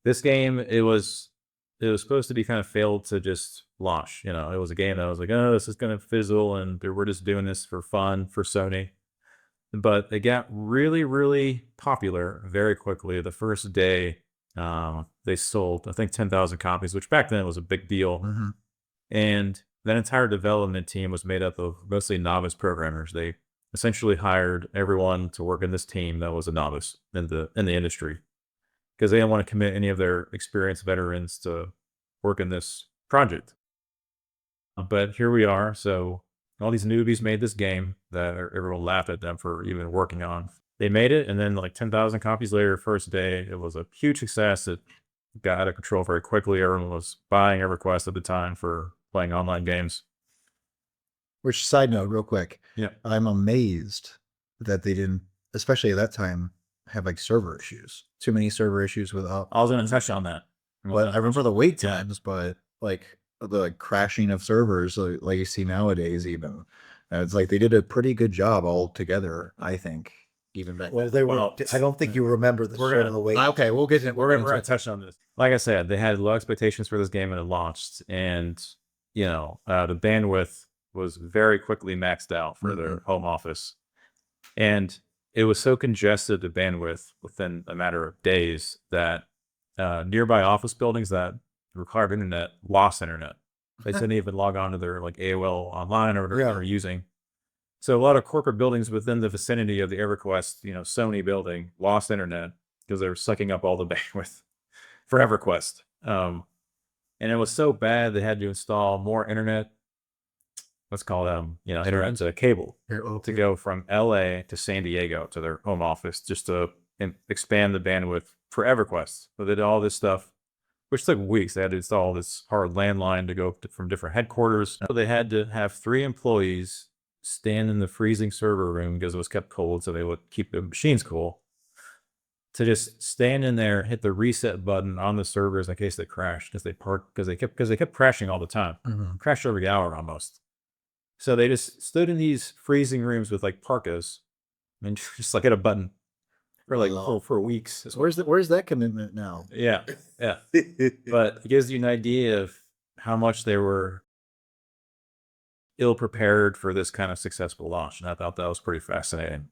This game, it was supposed to be kind of failed to just launch. You know, it was a game that was like, oh, this is going to fizzle, and we're just doing this for fun for Sony. But it got really, really popular very quickly. The first day, they sold, I think, 10,000 copies, which back then was a big deal. Mhm. And that entire development team was made up of mostly novice programmers. They essentially hired everyone to work in this team that was a novice in the industry because they didn't want to commit any of their experienced veterans to work in this project. But here we are. So all these newbies made this game that everyone laughed at them for even working on. They made it, and then like 10,000 copies later, first day, it was a huge success. It got out of control very quickly. Everyone was buying EverQuest at the time for playing online games. Which, side note, real quick, Yeah. I'm amazed that they didn't, especially at that time, have like server issues. Too many server issues without. I was going to touch on that. But I remember the wait Yeah. times, but like the crashing of servers, like you see nowadays, even it's like they did a pretty good job altogether. I think even back. Well, they were. Well, I don't think you remember the we're sort gonna- of the wait. Okay, we'll get it. We're gonna touch on this. Like I said, they had low expectations for this game when it launched, and you know, the bandwidth was very quickly maxed out for their home office, and it was so congested, the bandwidth, within a matter of days that nearby office buildings that required internet lost internet. They couldn't even log on to their like AOL online or whatever they were using. So a lot of corporate buildings within the vicinity of the EverQuest, you know, Sony building lost internet because they were sucking up all the bandwidth for EverQuest. And it was so bad they had to install more internet. Let's call them, you know, internet to cable to go from LA to San Diego to their home office just to expand the bandwidth for EverQuest. So they did all this stuff, which took weeks. They had to install this hard landline to go from different headquarters. So they had to have 3 employees stand in the freezing server room because it was kept cold, so they would keep the machines cool. To just stand in there, hit the reset button on the servers in case they crashed because they kept crashing all the time, crashed every hour almost. So they just stood in these freezing rooms with like parkas and just like hit a button for like for weeks. Where's that commitment now? Yeah, yeah. But it gives you an idea of how much they were ill prepared for this kind of successful launch, and I thought that was pretty fascinating.